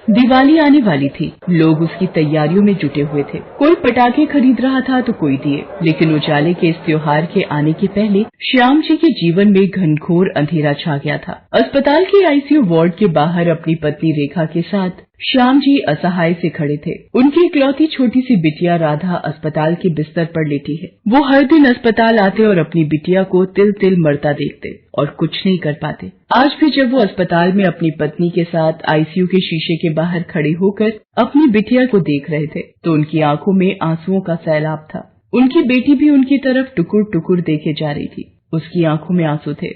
दिवाली आने वाली थी। लोग उसकी तैयारियों में जुटे हुए थे। कोई पटाखे खरीद रहा था तो कोई दिए। लेकिन उजाले के इस त्योहार के आने के पहले श्याम जी के जीवन में घनघोर अंधेरा छा गया था। अस्पताल के आईसीयू वार्ड के बाहर अपनी पत्नी रेखा के साथ श्याम जी असहाय से खड़े थे। उनकी इकलौती छोटी सी बिटिया राधा अस्पताल के बिस्तर पर लेटी है। वो हर दिन अस्पताल आते और अपनी बिटिया को तिल तिल मरता देखते और कुछ नहीं कर पाते। आज भी जब वो अस्पताल में अपनी पत्नी के साथ आईसीयू के शीशे के बाहर खड़े होकर अपनी बिटिया को देख रहे थे तो उनकी आंखों में आंसुओं का सैलाब था। उनकी बेटी भी उनकी तरफ टुकुर टुकुर देखे जा रही थी। उसकी आंखों में आंसू थे।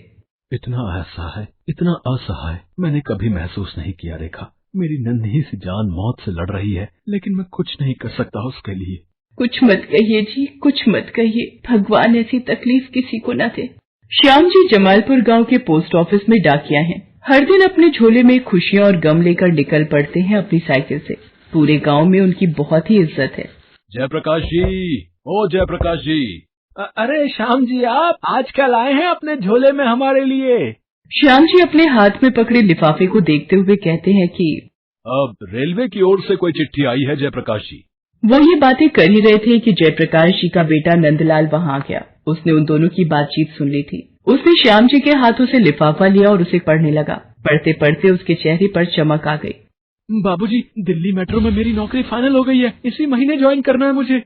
इतना असहाय, इतना असहाय मैंने कभी महसूस नहीं किया रेखा। मेरी नन्ही सी जान मौत से लड़ रही है, लेकिन मैं कुछ नहीं कर सकता उसके लिए। कुछ मत कहिए जी, कुछ मत कहिए। भगवान ऐसी तकलीफ किसी को न दे। श्याम जी जमालपुर गांव के पोस्ट ऑफिस में डाकिया हैं। हर दिन अपने झोले में खुशियां और गम लेकर निकल पड़ते हैं अपनी साइकिल से। पूरे गांव में उनकी बहुत ही इज्जत है। जयप्रकाश जी, ओ जयप्रकाश जी। अरे श्याम जी, आप आज क्या लाए हैं अपने झोले में हमारे लिए? श्याम जी अपने हाथ में पकड़े लिफाफे को देखते हुए कहते हैं कि अब रेलवे की ओर से कोई चिट्ठी आई है जयप्रकाश जी। वो ये बातें कर ही रहे थे कि जयप्रकाश जी का बेटा नंदलाल वहाँ आ गया। उसने उन दोनों की बातचीत सुन ली थी। उसने श्याम जी के हाथों से लिफाफा लिया और उसे पढ़ने लगा। पढ़ते पढ़ते उसके चेहरे पर चमक आ गई। बाबूजी, दिल्ली मेट्रो में मेरी नौकरी फाइनल हो गई है। इसी महीने ज्वाइन करना है मुझे।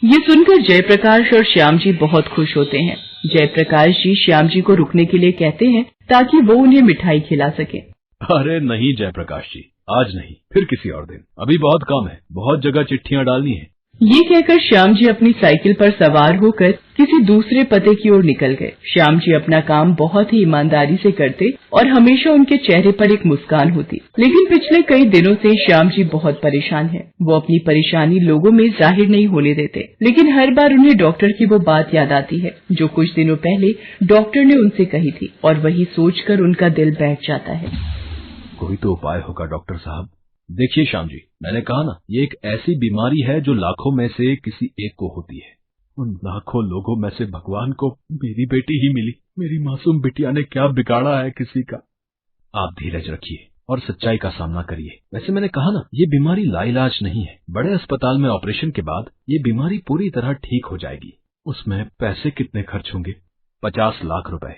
ये सुनकर जयप्रकाश और श्याम जी बहुत खुश होते हैं। जयप्रकाश जी श्याम जी को रुकने के लिए कहते हैं ताकि वो उन्हें मिठाई खिला सके। अरे नहीं जयप्रकाश जी, आज नहीं, फिर किसी और दिन। अभी बहुत काम है, बहुत जगह चिट्ठियां डालनी है। ये कहकर श्याम जी अपनी साइकिल पर सवार होकर किसी दूसरे पते की ओर निकल गए। श्याम जी अपना काम बहुत ही ईमानदारी से करते और हमेशा उनके चेहरे पर एक मुस्कान होती। लेकिन पिछले कई दिनों से श्याम जी बहुत परेशान हैं। वो अपनी परेशानी लोगों में जाहिर नहीं होने देते, लेकिन हर बार उन्हें डॉक्टर की वो बात याद आती है जो कुछ दिनों पहले डॉक्टर ने उनसे कही थी और वही सोचकर उनका दिल बैठ जाता है। कोई तो उपाय होगा डॉक्टर साहब। देखिए श्याम जी, मैंने कहा ना, ये एक ऐसी बीमारी है जो लाखों में से किसी एक को होती है। उन लाखों लोगों में से भगवान को मेरी बेटी ही मिली। मेरी मासूम बिटिया ने क्या बिगाड़ा है किसी का। आप धीरज रखिए और सच्चाई का सामना करिए। वैसे मैंने कहा ना, ये बीमारी लाइलाज नहीं है। बड़े अस्पताल में ऑपरेशन के बाद ये बीमारी पूरी तरह ठीक हो जाएगी। उसमें पैसे कितने खर्च होंगे? 50 लाख रुपए।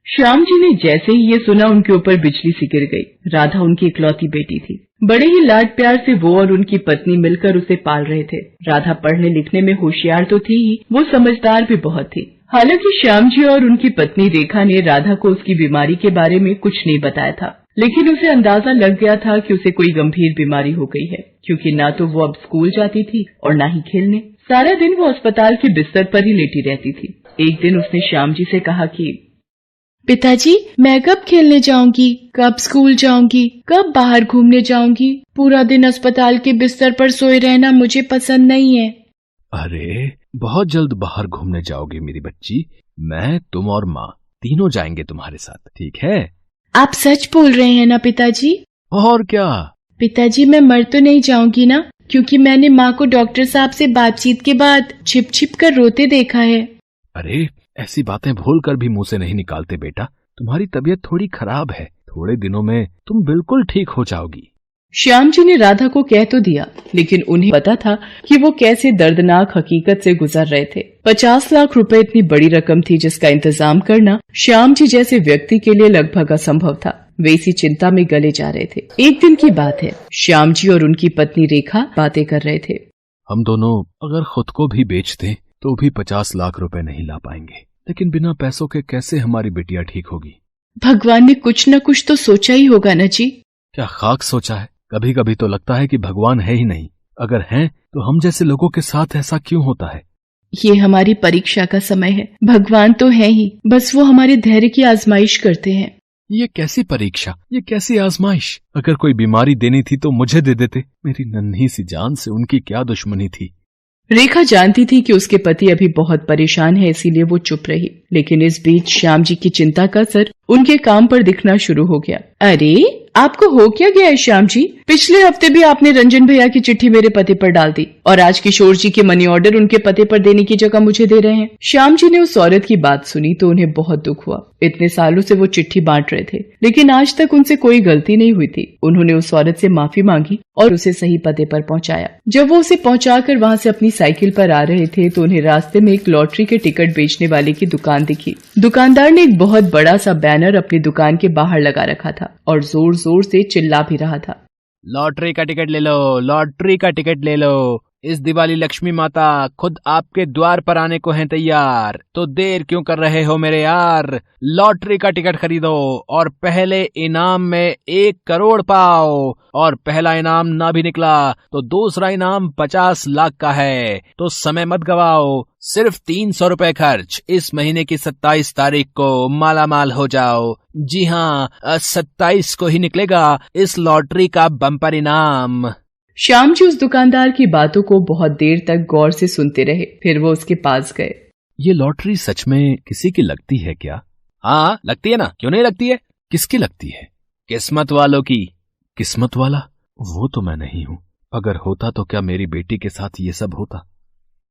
श्याम जी ने जैसे ही ये सुना उनके ऊपर बिजली सी गिर गई। राधा उनकी इकलौती बेटी थी। बड़े ही लाड प्यार से वो और उनकी पत्नी मिलकर उसे पाल रहे थे। राधा पढ़ने लिखने में होशियार तो थी ही, वो समझदार भी बहुत थी। हालांकि श्याम जी और उनकी पत्नी रेखा ने राधा को उसकी बीमारी के बारे में कुछ नहीं बताया था, लेकिन उसे अंदाजा लग गया था कि उसे कोई गंभीर बीमारी हो गई है, क्योंकि ना तो वो अब स्कूल जाती थी और ना ही खेलने। सारा दिन वो अस्पताल के बिस्तर पर ही लेटी रहती थी। एक दिन उसने श्याम जी से कहा कि पिताजी, मैं कब खेलने जाऊंगी, कब स्कूल जाऊंगी, कब बाहर घूमने जाऊंगी? पूरा दिन अस्पताल के बिस्तर पर सोए रहना मुझे पसंद नहीं है। अरे बहुत जल्द बाहर घूमने जाओगे मेरी बच्ची। मैं, तुम और माँ तीनों जाएंगे तुम्हारे साथ, ठीक है? आप सच बोल रहे हैं ना पिताजी? और क्या पिताजी, मैं मर तो नहीं जाऊंगी ना? क्योंकि मैंने माँ को डॉक्टर साहब से बातचीत के बाद छिप छिप कर रोते देखा है। अरे ऐसी बातें भूल कर भी मुंह से नहीं निकालते बेटा। तुम्हारी तबीयत थोड़ी खराब है, थोड़े दिनों में तुम बिल्कुल ठीक हो जाओगी। श्याम जी ने राधा को कह तो दिया, लेकिन उन्हें पता था कि वो कैसे दर्दनाक हकीकत से गुजर रहे थे। 50 लाख रुपए इतनी बड़ी रकम थी जिसका इंतजाम करना श्याम जी जैसे व्यक्ति के लिए लगभग असंभव था। वे इसी चिंता में गले जा रहे थे। एक दिन की बात है, श्याम जी और उनकी पत्नी रेखा बातें कर रहे थे। हम दोनों अगर खुद को भी बेच दें तो भी 50 लाख रुपए नहीं ला पाएंगे, लेकिन बिना पैसों के कैसे हमारी बिटिया ठीक होगी? भगवान ने कुछ न कुछ तो सोचा ही होगा न जी। क्या खाक सोचा है? कभी कभी तो लगता है कि भगवान है ही नहीं। अगर है तो हम जैसे लोगों के साथ ऐसा क्यों होता है? ये हमारी परीक्षा का समय है। भगवान तो है ही, बस वो हमारे धैर्य की आजमाइश करते हैं। ये कैसी परीक्षा, ये कैसी आजमाइश? अगर कोई बीमारी देनी थी तो मुझे दे देते। मेरी नन्ही सी जान से उनकी क्या दुश्मनी थी? रेखा जानती थी कि उसके पति अभी बहुत परेशान है, इसीलिए वो चुप रही। लेकिन इस बीच श्याम जी की चिंता का असर उनके काम पर दिखना शुरू हो गया। अरे आपको हो क्या गया है श्याम जी? पिछले हफ्ते भी आपने रंजन भैया की चिट्ठी मेरे पते पर डाल दी और आज किशोर जी के मनी ऑर्डर उनके पते पर देने की जगह मुझे दे रहे हैं। श्याम जी ने उस औरत की बात सुनी तो उन्हें बहुत दुख हुआ। इतने सालों से वो चिट्ठी बांट रहे थे लेकिन आज तक उनसे कोई गलती नहीं हुई थी। उन्होंने उस औरत से माफी मांगी और उसे सही पते पर पहुंचाया। जब वो उसे पहुंचाकर वहां से अपनी साइकिल पर आ रहे थे तो उन्हें रास्ते में एक लॉटरी के टिकट बेचने वाले की दुकान दिखी। दुकानदार ने एक बहुत बड़ा सा बैनर अपनी दुकान के बाहर लगा रखा था और जोर जोर से चिल्ला भी रहा था, लॉटरी का टिकट ले लो, लॉटरी का टिकट ले लो। इस दिवाली लक्ष्मी माता खुद आपके द्वार पर आने को हैं तैयार, तो देर क्यों कर रहे हो मेरे यार। लॉटरी का टिकट खरीदो और पहले इनाम में 1 करोड़ पाओ, और पहला इनाम ना भी निकला तो दूसरा इनाम 50 लाख का है। तो समय मत गवाओ, सिर्फ 300 रुपए खर्च, इस महीने की 27 तारीख को माला माल हो जाओ। जी हाँ, 27 को ही निकलेगा इस लॉटरी का बम्पर इनाम। श्याम जी उस दुकानदार की बातों को बहुत देर तक गौर से सुनते रहे। फिर वो उसके पास गए। ये लॉटरी सच में किसी की लगती है क्या? हाँ लगती है ना, क्यों नहीं लगती है। किसकी लगती है? किस्मत वालों की। किस्मत वाला? वो तो मैं नहीं हूँ। अगर होता तो क्या मेरी बेटी के साथ ये सब होता?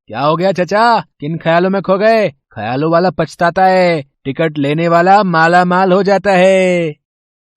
क्या हो गया चाचा, किन ख्यालों में खो गए? ख्यालों वाला पछताता है, टिकट लेने वाला माला माल हो जाता है।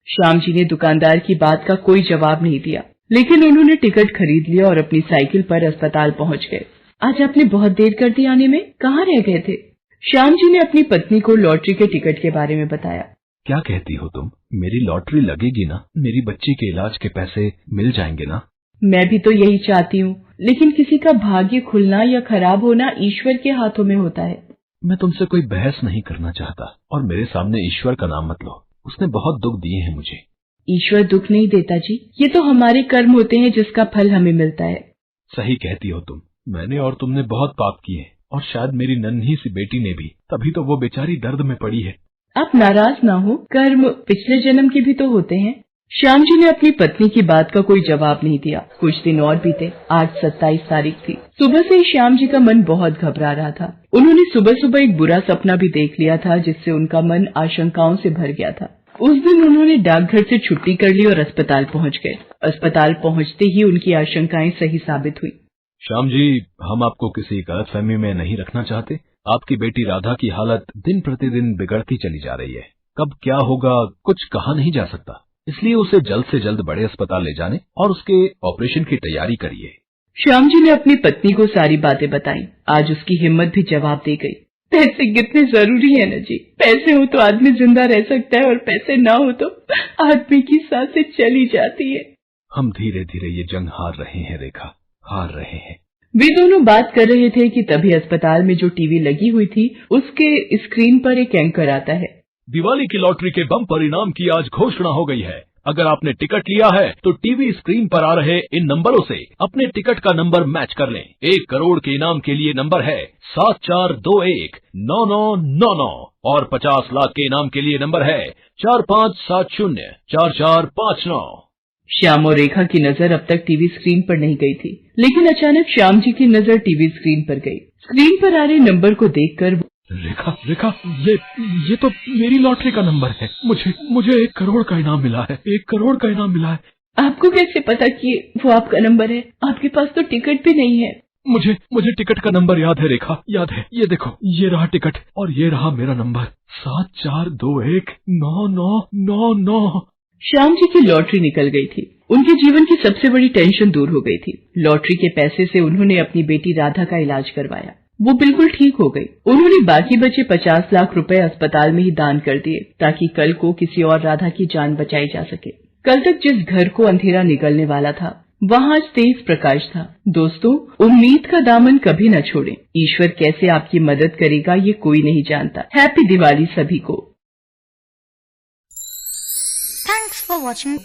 श्याम जी ने दुकानदार की बात का कोई जवाब नहीं दिया, लेकिन उन्होंने टिकट खरीद लिया और अपनी साइकिल पर अस्पताल पहुंच गए। आज आपने बहुत देर कर दी आने में, कहाँ रह गए थे? श्याम जी ने अपनी पत्नी को लॉटरी के टिकट के बारे में बताया। क्या कहती हो तुम? मेरी लॉटरी लगेगी ना? मेरी बच्ची के इलाज के पैसे मिल जाएंगे ना? मैं भी तो यही चाहती हूँ, लेकिन किसी का भाग्य खुलना या खराब होना ईश्वर के हाथों में होता है। मैं तुमसे कोई बहस नहीं करना चाहता, और मेरे सामने ईश्वर का नाम मत लो। उसने बहुत दुख दिए हैं मुझे। ईश्वर दुख नहीं देता जी, ये तो हमारे कर्म होते हैं जिसका फल हमें मिलता है। सही कहती हो तुम। मैंने और तुमने बहुत पाप किए, और शायद मेरी नन्ही सी बेटी ने भी, तभी तो वो बेचारी दर्द में पड़ी है। आप नाराज ना हो, कर्म पिछले जन्म के भी तो होते हैं। श्याम जी ने अपनी पत्नी की बात का कोई जवाब नहीं दिया। कुछ दिन और बीते। आज 27 तारीख थी। सुबह से ही श्याम जी का मन बहुत घबरा रहा था। उन्होंने सुबह सुबह एक बुरा सपना भी देख लिया था जिससे उनका मन आशंकाओं से भर गया था। उस दिन उन्होंने डाकघर से छुट्टी कर ली और अस्पताल पहुंच गए। अस्पताल पहुंचते ही उनकी आशंकाएं सही साबित हुई। श्याम जी, हम आपको किसी गलतफहमी में नहीं रखना चाहते। आपकी बेटी राधा की हालत दिन प्रतिदिन बिगड़ती चली जा रही है। कब क्या होगा कुछ कहा नहीं जा सकता, इसलिए उसे जल्द से जल्द बड़े अस्पताल ले जाने और उसके ऑपरेशन की तैयारी करिए। श्याम जी ने अपनी पत्नी को सारी बातें बताई। आज उसकी हिम्मत भी जवाब दे गई। पैसे कितने जरूरी है न जी। पैसे हो तो आदमी जिंदा रह सकता है और पैसे ना हो तो आदमी की सांसें चली जाती है। हम धीरे धीरे ये जंग हार रहे हैं रेखा, हार रहे हैं। वे दोनों बात कर रहे थे कि तभी अस्पताल में जो टीवी लगी हुई थी उसके स्क्रीन पर एक एंकर आता है। दिवाली की लॉटरी के बम्पर इनाम की आज घोषणा हो गई है। अगर आपने टिकट लिया है तो टीवी स्क्रीन पर आ रहे इन नंबरों से अपने टिकट का नंबर मैच कर लें। 1 करोड़ के इनाम के लिए नंबर है 74219999 और 50 लाख के इनाम के लिए नंबर है 45704459। श्याम और रेखा की नजर अब तक टीवी स्क्रीन पर नहीं गई थी, लेकिन अचानक श्याम जी की नजर टीवी स्क्रीन पर गई। स्क्रीन पर आ रहे नंबर को देखकर रेखा, रेखा, ये तो मेरी लॉटरी का नंबर है। मुझे 1 करोड़ का इनाम मिला है। 1 करोड़ का इनाम मिला है। आपको कैसे पता कि वो आपका नंबर है? आपके पास तो टिकट भी नहीं है। मुझे टिकट का नंबर याद है रेखा, याद है। ये देखो, ये रहा टिकट और ये रहा मेरा नंबर 74219999। श्याम जी की लॉटरी निकल गई थी। उनके जीवन की सबसे बड़ी टेंशन दूर हो गई थी। लॉटरी के पैसे से उन्होंने अपनी बेटी राधा का इलाज करवाया। वो बिल्कुल ठीक हो गई। उन्होंने बाकी बचे 50 लाख रुपए अस्पताल में ही दान कर दिए ताकि कल को किसी और राधा की जान बचाई जा सके। कल तक जिस घर को अंधेरा निकलने वाला था वहाँ आज तेज प्रकाश था। दोस्तों, उम्मीद का दामन कभी न छोड़ें। ईश्वर कैसे आपकी मदद करेगा ये कोई नहीं जानता। हैप्पी दिवाली सभी को। Thanks for watching.